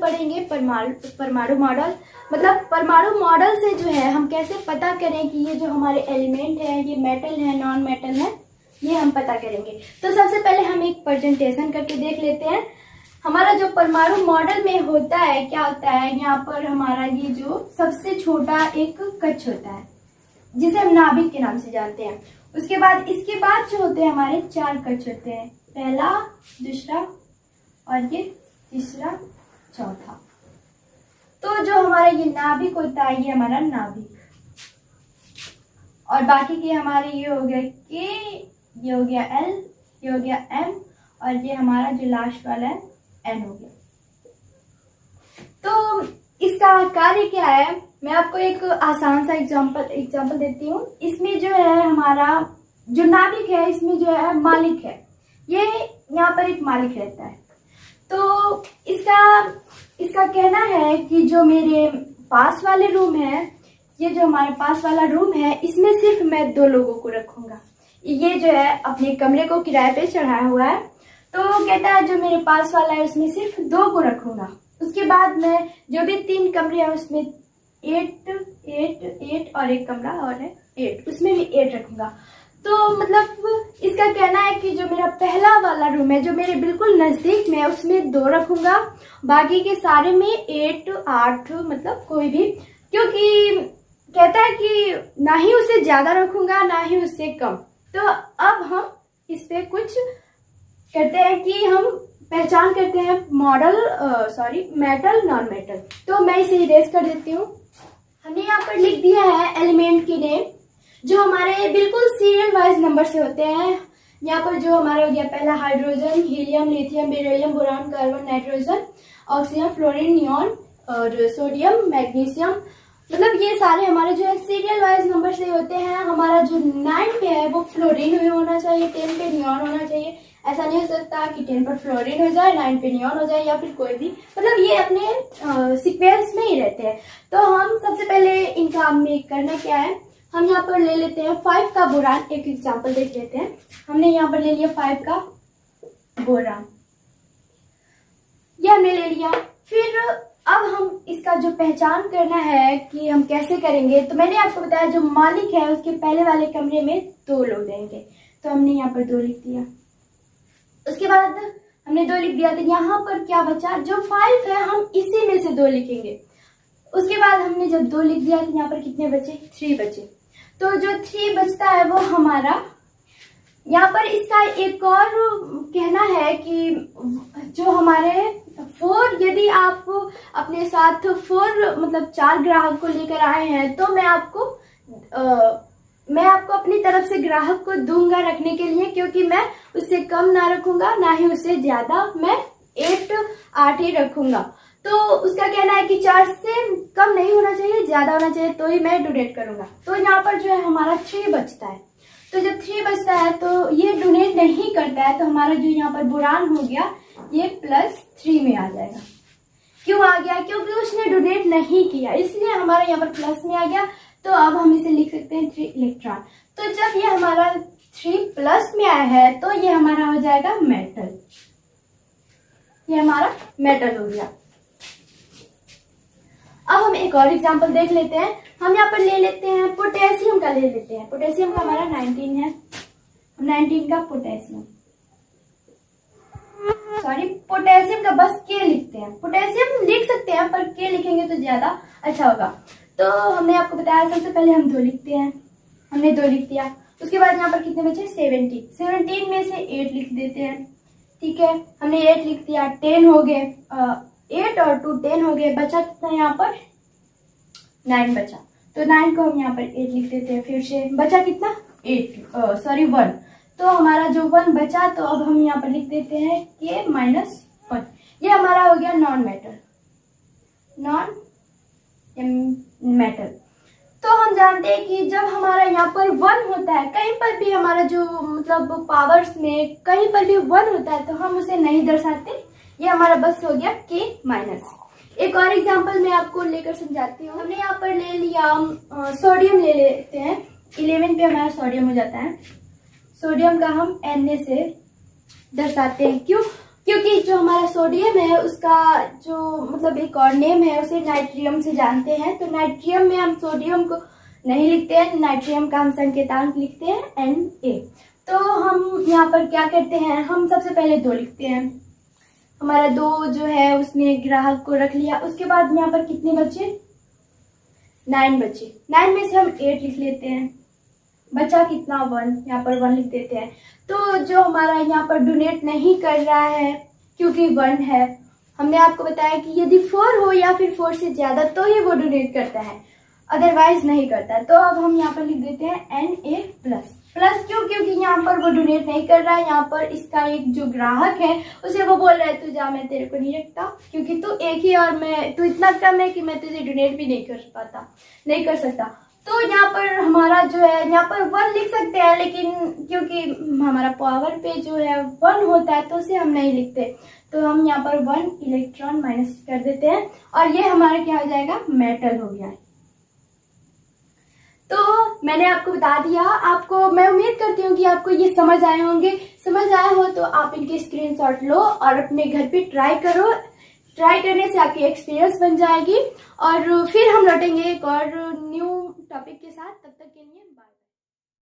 पढ़ेंगे परमाणु मॉडल। मतलब परमाणु मॉडल से जो है हम कैसे पता करें कि ये जो हमारे एलिमेंट है ये मेटल है नॉन मेटल है, ये हम पता करेंगे। तो सबसे पहले हम एक प्रेजेंटेशन करके देख लेते हैं। हमारा जो परमाणु मॉडल में होता है क्या होता है, यहाँ पर हमारा ये जो सबसे छोटा एक कक्ष होता है जिसे हम नाभिक के नाम से जानते हैं। उसके बाद इसके बाद जो होते हैं हमारे 4 कक्ष होते हैं, पहला, दूसरा और ये तीसरा, चौथा। तो जो हमारा ये नाभिक होता है ये हमारा नाभिक, और बाकी के हमारे ये हो गया के, ये हो गया एल, ये हो गया एम, और ये हमारा जो लास्ट वाला है एन हो गया। तो इसका कार्य क्या है, मैं आपको एक आसान सा एग्जांपल देती हूँ। इसमें जो है हमारा जो नाभिक है इसमें जो है मालिक है, ये यहाँ पर एक मालिक रहता है। तो इसका कहना है कि जो मेरे पास वाले रूम है, ये जो हमारे पास वाला रूम है इसमें सिर्फ मैं 2 लोगों को रखूंगा। ये जो है अपने कमरे को किराए पे चढ़ाया हुआ है, तो कहता है जो मेरे पास वाला है उसमें सिर्फ 2 को रखूंगा। उसके बाद मैं जो भी 3 कमरे हैं उसमें 8 और एक कमरा और है 8, उसमें भी 8 रखूंगा। तो मतलब इसका कहना है कि जो मेरा पहला वाला रूम है जो मेरे बिल्कुल नजदीक में है उसमें 2 रखूंगा, बाकी के सारे में 8, 8 मतलब कोई भी, क्योंकि कहता है कि ना ही उससे ज्यादा रखूंगा ना ही उससे कम। तो अब हम इस पे कुछ कहते हैं कि हम पहचान करते हैं मेटल नॉन मेटल। तो मैं इसे इरेज कर देती हूँ। हमने यहाँ पर लिख दिया है एलिमेंट की नेम जो हमारे बिल्कुल सीरियल वाइज नंबर से होते हैं। यहाँ पर जो हमारा हो गया पहला hydrogen, helium, lithium, beryllium, boron, carbon, nitrogen, oxygen, fluorine, neon और सोडियम, मैग्नीशियम। मतलब ये सारे हमारे जो है सीरियल वाइज नंबर से होते हैं। हमारा जो 9 पे है वो फ्लोरीन होना चाहिए, 10 पे नियॉन होना चाहिए। ऐसा नहीं हो सकता कि 10 पर फ्लोरीन हो जाए, 9 पे नियॉन हो जाए या फिर कोई भी, मतलब ये अपने सीक्वेंस में ही रहते हैं। तो हम सबसे पहले इनका में करना क्या है, हम यहाँ पर ले लेते हैं 5 का बोरान। एक एग्जांपल देख लेते हैं। हमने यहाँ पर ले लिया 5 का बोरान, ये हमने ले लिया। फिर अब हम इसका जो पहचान करना है कि हम कैसे करेंगे, तो मैंने आपको बताया जो मालिक है उसके पहले वाले कमरे में 2 लोग रहेंगे, तो हमने यहाँ पर 2 लिख दिया। उसके बाद हमने 2 लिख दिया, तो यहाँ पर क्या बचा, जो 5 है हम इसी में से 2 लिखेंगे। उसके बाद हमने जब 2 लिख दिया तो यहाँ पर कितने बचे, 3 बचे। तो जो 3 बचता है वो हमारा, यहाँ पर इसका एक और कहना है कि जो हमारे 4, यदि आप अपने साथ 4 मतलब 4 ग्राहक को लेकर आए हैं तो मैं आपको अपनी तरफ से ग्राहक को दूंगा रखने के लिए, क्योंकि मैं उससे कम ना रखूंगा ना ही उससे ज्यादा, मैं 8 ही रखूंगा। तो उसका कहना है कि 4 से कम नहीं होना चाहिए, ज्यादा होना चाहिए, तो ही मैं डोनेट करूंगा। तो यहाँ पर जो है हमारा 3 बचता है। तो जब 3 बचता है तो ये डोनेट नहीं करता है, तो हमारा जो यहाँ पर बोरान हो गया ये +3 में आ जाएगा। क्यों आ गया, क्योंकि उसने डोनेट नहीं किया, इसलिए हमारा यहाँ पर प्लस में आ गया। तो अब हम इसे लिख सकते हैं 3 इलेक्ट्रॉन। तो जब ये हमारा 3 प्लस में आया है तो ये हमारा हो जाएगा मेटल, ये हमारा मेटल हो गया। अब हम एक और एग्जांपल देख लेते हैं। हम यहाँ पर ले लेते हैं पोटेशियम का, ले लेते हैं पोटेशियम का, हमारा 19 है, 19 का पोटेशियम, पोटेशियम का बस के लिखते हैं। पोटेशियम लिख सकते हैं पर के लिखेंगे तो ज्यादा अच्छा होगा। तो हमने आपको बताया सबसे पहले हम 2 लिखते हैं, हमने 2 लिख दिया। उसके बाद यहाँ पर कितने बचे, 17 में से 8 लिख देते हैं। ठीक है, हमने 8 लिख दिया, 10 हो गए, 8 और 2 10 हो गए, बचा कितना यहाँ पर 9 बचा। तो 9 को हम यहाँ पर 8 लिख देते हैं। फिर से बचा कितना 1, तो हमारा जो 1 बचा, तो अब हम यहाँ पर लिख देते हैं के -1। ये हमारा हो गया नॉन मेटल। तो हम जानते हैं कि जब हमारा यहाँ पर 1 होता है, कहीं पर भी हमारा जो मतलब पावर्स में कहीं पर भी 1 होता है तो हम उसे नहीं दर्शाते, ये हमारा बस हो गया के-। एक और एग्जांपल मैं आपको लेकर समझाती हूँ। हमने यहाँ पर ले लिया सोडियम, ले लेते हैं 11 पे हमारा सोडियम हो जाता है। सोडियम का हम Na से दर्शाते हैं, क्योंकि क्योंकि जो हमारा सोडियम है उसका जो मतलब एक और नेम है, उसे नाइट्रियम से जानते हैं। तो नाइट्रियम में हम सोडियम को नहीं लिखते हैं, नाइट्रियम का हम संकेतांक लिखते हैं Na। तो हम यहाँ पर क्या करते हैं, हम सबसे पहले 2 लिखते हैं। हमारा 2 जो है उसमें ग्राहक को रख लिया। उसके बाद यहाँ पर कितने बचे, 9 बचे। 9 में से हम 8 लिख लेते हैं, बचा कितना 1, यहाँ पर 1 लिख देते हैं। तो जो हमारा यहाँ पर डोनेट नहीं कर रहा है क्योंकि 1 है, हमने आपको बताया कि यदि 4 हो या फिर 4 से ज्यादा तो ही वो डोनेट करता है, अदरवाइज नहीं करता। तो अब हम यहाँ पर लिख देते हैं Na+। प्लस क्यों, क्योंकि यहाँ पर वो डोनेट नहीं कर रहा है। यहाँ पर इसका एक जो ग्राहक है उसे वो बोल रहा है तू जा, मैं तेरे को नहीं रखता क्योंकि तू एक ही और मैं तू इतना कम है कि मैं तुझे डोनेट भी नहीं कर सकता। तो यहाँ पर हमारा जो है यहाँ पर 1 लिख सकते हैं, लेकिन क्योंकि हमारा पावर पे जो है 1 होता है तो उसे हम नहीं लिखते। तो हम यहाँ पर 1 इलेक्ट्रॉन माइनस कर देते हैं और ये हमारा क्या हो जाएगा, मेटल हो गया है। तो मैंने आपको बता दिया। आपको मैं उम्मीद करती हूँ कि आपको ये समझ आए होंगे। समझ आया हो तो आप इनके स्क्रीनशॉट लो और अपने घर पे ट्राई करो। ट्राई करने से आपकी एक्सपीरियंस बन जाएगी और फिर हम लौटेंगे एक और न्यू टॉपिक के साथ। तब तक के लिए